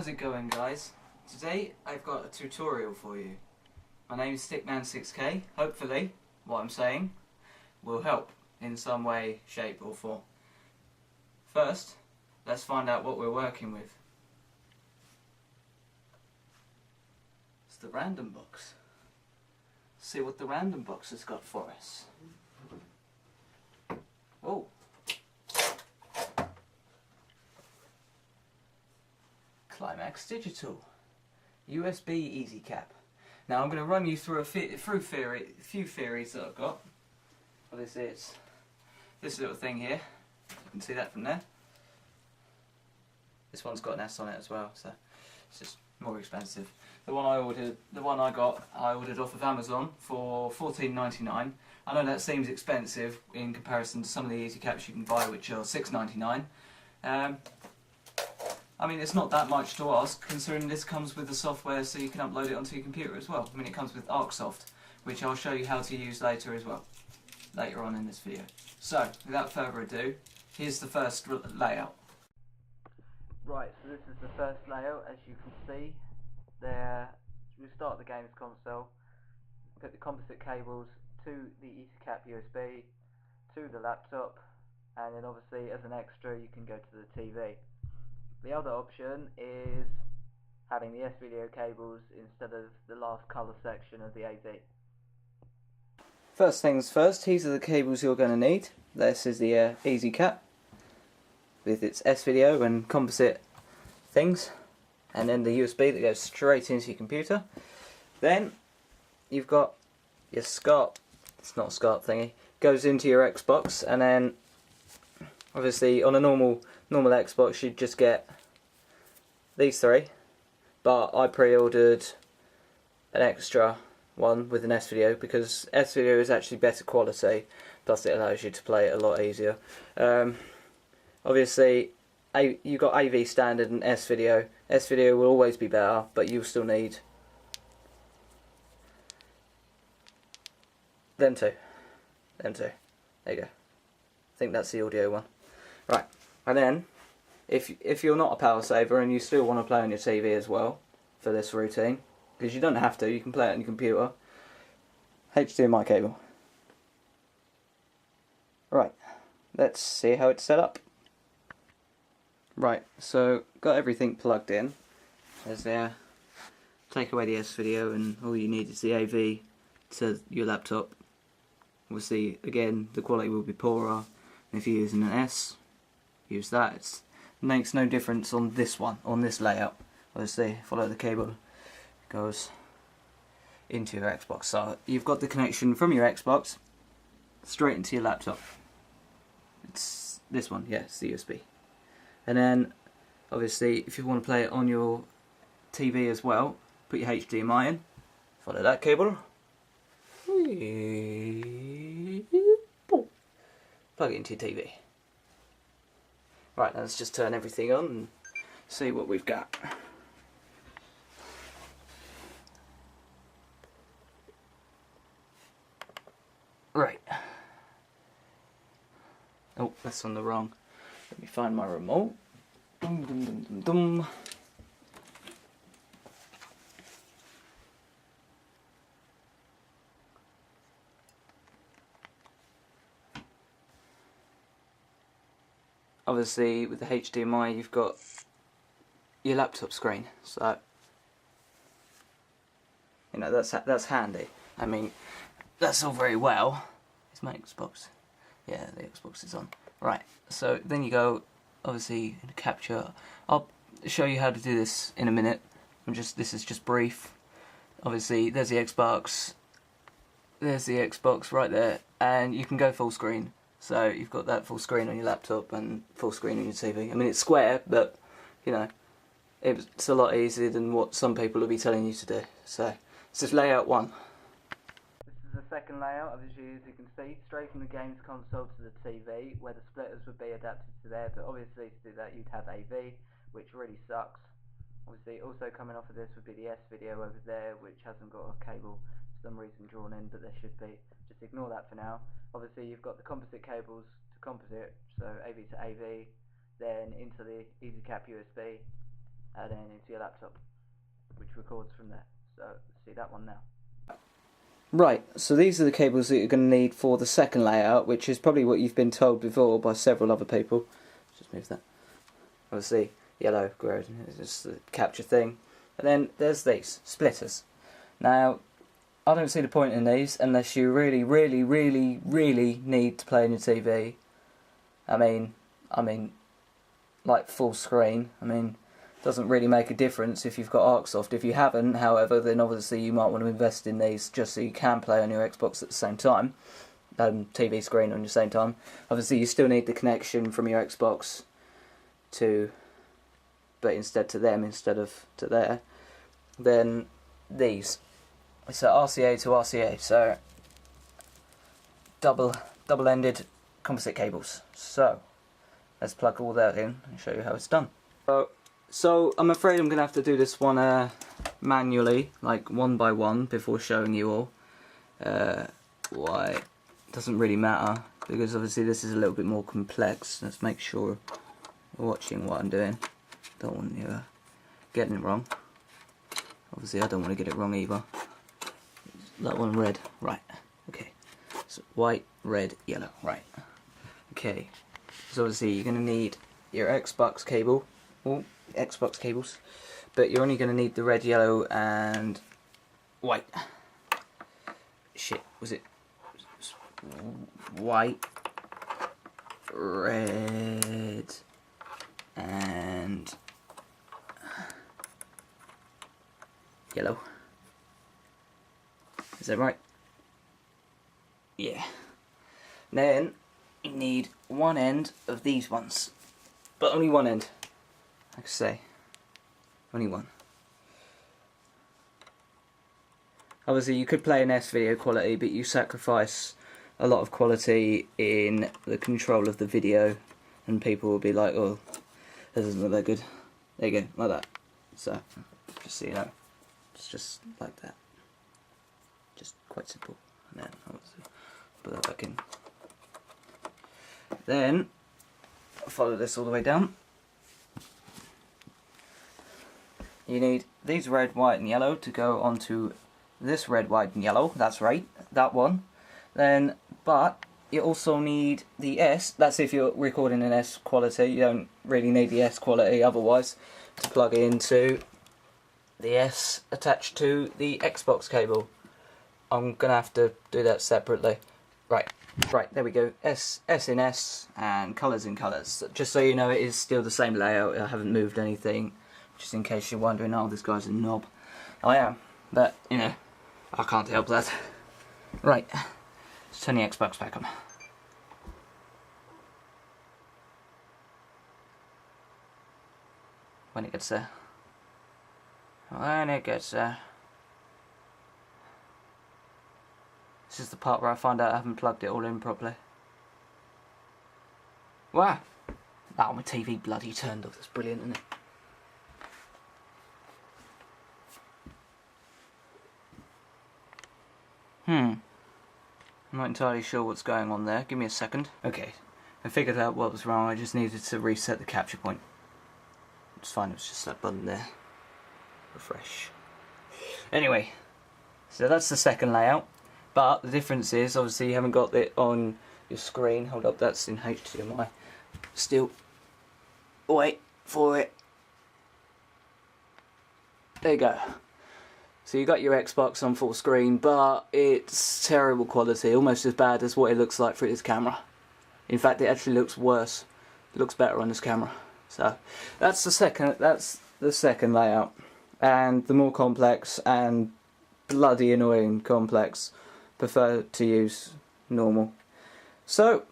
How's it going, guys? Today I've got a tutorial for you. My name is Stickman6k. Hopefully what I'm saying will help in some way, shape or form. First, let's find out what we're working with. It's the random box. See what the random box has got for us. Oh. climaxdigital USB EzCap. Now I'm going to run you through a few theories that I've got. Obviously it's this little thing here. You can see that from there. This one's got an S on it as well, so it's just more expensive. The one I ordered off of Amazon for $14.99. I know that seems expensive in comparison to some of the EzCaps you can buy, which are $6.99. I mean, it's not that much to ask, considering this comes with the software so you can upload it onto your computer as well. I mean, it comes with ArcSoft, which I'll show you how to use later as well, later on in this video. So, without further ado, here's the first layout. Right, so this is the first layout, as you can see. There, we start the games console, put the composite cables to the EzCap USB, to the laptop, and then obviously as an extra you can go to the TV. The other option is having the S-video cables instead of the last colour section of the AV. First things first, these are the cables you're going to need. This is the EzCap with its S-video and composite things, and then the USB that goes straight into your computer. Then you've got your SCART, it's not a SCART thingy, goes into your Xbox, and then obviously on a normal Xbox you'd just get these three, but I pre-ordered an extra one with an S-video because S-video is actually better quality, plus it allows you to play it a lot easier. Obviously you've got AV standard and S-video. S-video will always be better, but you'll still need them two. There you go. I think that's the audio one. Right, and then if you're not a power saver and you still want to play on your TV as well for this routine, because you don't have to, you can play it on your computer, HDMI cable. Right, let's see how it's set up. Right, so got everything plugged in. There's there. Take away the S-video and all you need is the AV to your laptop. Obviously, again, the quality will be poorer. If you're using an S, use that. It makes no difference on this one, on this layout. Obviously, follow the cable, it goes into your Xbox. So you've got the connection from your Xbox straight into your laptop. It's this one, yeah, it's the USB. And then, obviously, if you want to play it on your TV as well, put your HDMI in, follow that cable, plug it into your TV. Right, let's just turn everything on and see what we've got. Right. Oh, that's on the wrong. Let me find my remote. Dum, dum, dum, dum, dum. Obviously, with the HDMI, you've got your laptop screen, so you know that's handy. I mean, that's all very well. Is my Xbox? Yeah, the Xbox is on. Right. So then you go, obviously, into capture. I'll show you how to do this in a minute. This is just brief. Obviously, there's the Xbox. There's the Xbox right there, and you can go full screen. So you've got that full screen on your laptop and full screen on your TV. I mean, it's square, but you know, it's a lot easier than what some people will be telling you to do. So this is layout one. This is the second layout, obviously, as you can see, straight from the games console to the TV, where the splitters would be adapted to there, but obviously to do that you'd have AV, which really sucks. Obviously, also coming off of this would be the S-video over there, which hasn't got a cable for some reason drawn in, but there should be. Just ignore that for now. Obviously, you've got the composite cables to composite, so AV to AV, then into the EzCap USB, and then into your laptop, which records from there. So see that one now. Right, so these are the cables that you're going to need for the second layout, which is probably what you've been told before by several other people. Just move that. Obviously, yellow, grey, it's just the capture thing. And then there's these, splitters. Now, I don't see the point in these unless you really, really, really, really need to play on your TV. I mean, like full screen. I mean, doesn't really make a difference if you've got ArcSoft. If you haven't, however, then obviously you might want to invest in these just so you can play on your Xbox at the same time. TV screen on the same time. Obviously you still need the connection from your Xbox to, but instead to them instead of to there. Then these. So RCA to RCA, so double-ended composite cables. So let's plug all that in and show you how it's done. So I'm afraid I'm going to have to do this one manually, like one by one, before showing you all. Why? It doesn't really matter, because obviously this is a little bit more complex. Let's make sure you're watching what I'm doing. Don't want you getting it wrong. Obviously I don't want to get it wrong either. That one red, right, okay. So white, red, yellow, right. Okay, so obviously you're going to need your Xbox cable. Well, Xbox cables, but you're only going to need the red, yellow and white. Shit, was it white, red and yellow? Is that right? Yeah. Then you need one end of these ones, but only one end. Like I say, only one. Obviously you could play in S video quality, but you sacrifice a lot of quality in the control of the video, and people will be like, oh, that doesn't look that good. There you go, like that. So, just so you know, it's just like that. Just quite simple. And then obviously put that back in. Then follow this all the way down. You need these red, white and yellow to go onto this red, white and yellow. That's right, that one. Then, but you also need the S. That's if you're recording in S quality. You don't really need the S quality otherwise to plug into the S attached to the Xbox cable. I'm gonna have to do that separately. Right, there we go. S in S and colours in colours. Just so you know, it is still the same layout. I haven't moved anything. Just in case you're wondering, oh, this guy's a knob. I am, but you know, I can't help that. Right, let's turn the Xbox back on. When it gets there. When it gets there. This is the part where I find out I haven't plugged it all in properly. Wow! Oh, my TV bloody turned off. That's brilliant, isn't it? I'm not entirely sure what's going on there. Give me a second. Okay, I figured out what was wrong. I just needed to reset the capture point. It's fine, it was just that button there. Refresh. Anyway, so that's the second layout. But the difference is, obviously, you haven't got it on your screen. Hold up, that's in HDMI. Still, wait for it. There you go. So you got your Xbox on full screen, but it's terrible quality, almost as bad as what it looks like through this camera. In fact, it actually looks worse. It looks better on this camera. So that's the second layout, and the more complex and bloody annoying complex prefer to use normal. So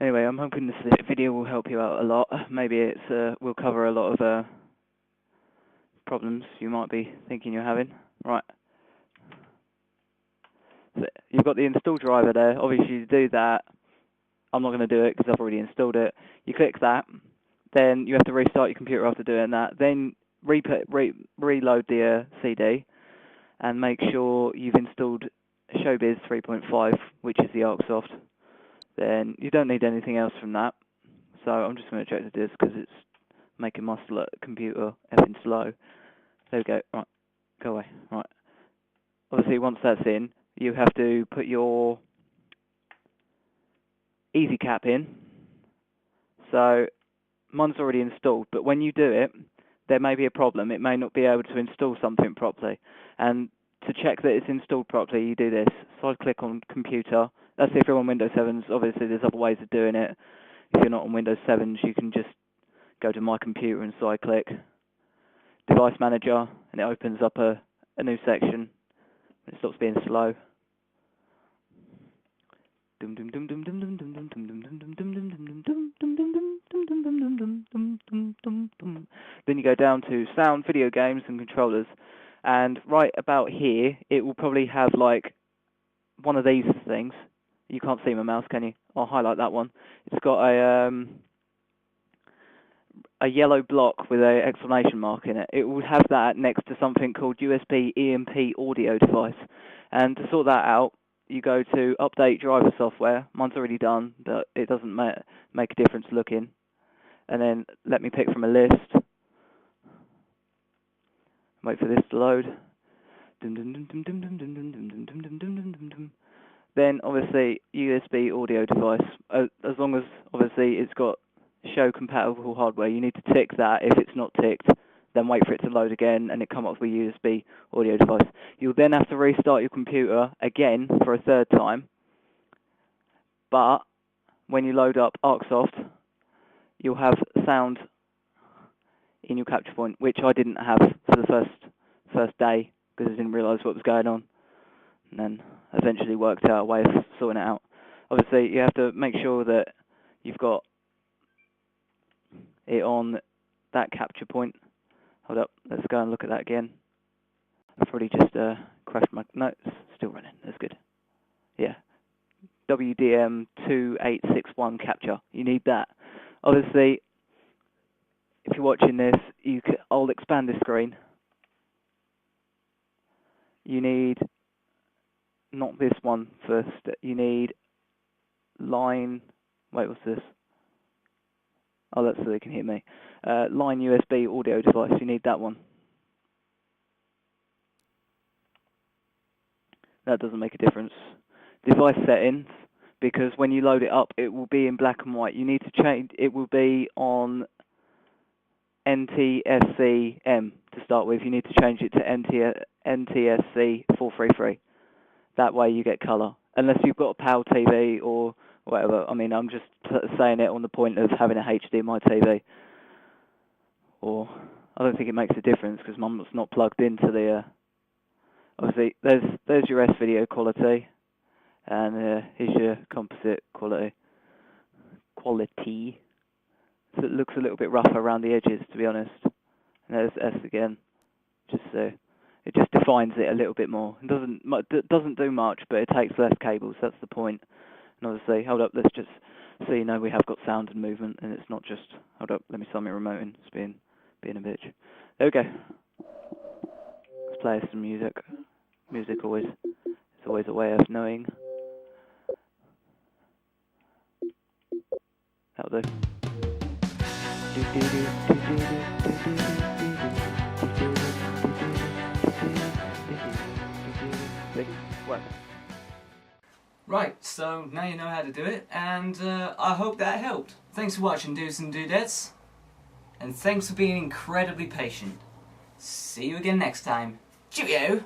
anyway, I'm hoping this video will help you out a lot. Maybe it's will cover a lot of problems you might be thinking you're having. Right. So you've got the install driver there. Obviously, to do that, I'm not going to do it because I've already installed it. You click that, then you have to restart your computer after doing that. Then reload the CD and make sure you've installed Showbiz 3.5, which is the ArcSoft. Then you don't need anything else from that. So I'm just going to check the disk because it's making my computer effing slow. There we go. Right, go away. Right. Obviously, once that's in, you have to put your EzCap in. So mine's already installed, but when you do it, there may be a problem. It may not be able to install something properly. And to check that it's installed properly, you do this. Side-click on computer. That's if you're on Windows 7s. Obviously, there's other ways of doing it. If you're not on Windows 7s, you can just go to My Computer and side-click. Device Manager, and it opens up a new section. It stops being slow. Then you go down to sound, video games, and controllers. And right about here, it will probably have like one of these things. You can't see my mouse, can you? I'll highlight that one. It's got a yellow block with an exclamation mark in it. It will have that next to something called USB EMP audio device. And to sort that out, you go to update driver software. Mine's already done, but it doesn't make a difference looking. And then let me pick from a list. Wait for this to load. Then obviously USB audio device. As long as obviously it's got show compatible hardware, you need to tick that. If it's not ticked, then wait for it to load again and it come up with USB audio device. You'll then have to restart your computer again for a third time. But when you load up ArcSoft, you'll have sound in your capture point, which I didn't have for the first day because I didn't realise what was going on, and then eventually worked out a way of sorting it out. Obviously, you have to make sure that you've got it on that capture point. Hold up, let's go and look at that again. I've probably just crashed my... No, it's still running, that's good. Yeah, WDM2861 capture, you need that. Obviously, if you're watching this, I'll expand the screen. You need, not this one first, you need line, wait, what's this? Oh, that's so they can hear me. Line USB audio device, you need that one. That doesn't make a difference. Device settings, because when you load it up, it will be in black and white. You need to change, it will be on NTSC-M to start with. You need to change it to NTSC-433. That way you get colour. Unless you've got a PAL TV or whatever. I mean, I'm just saying it on the point of having a HDMI TV. Or, I don't think it makes a difference because mine's not plugged into the... obviously, there's your S-video quality. And here's your composite quality. So it looks a little bit rougher around the edges, to be honest. And there's S again. Just it just defines it a little bit more. It doesn't do much, but it takes less cables. That's the point. And obviously, hold up, let's just so you know we have got sound and movement, and it's not just. Hold up, let me sign my remote in. It's being a bitch. There we go. Let's play some music. Music it's always a way of knowing. That'll do. Right, so now you know how to do it, and I hope that helped. Thanks for watching, dudes and dudettes, and thanks for being incredibly patient. See you again next time. Cheerio!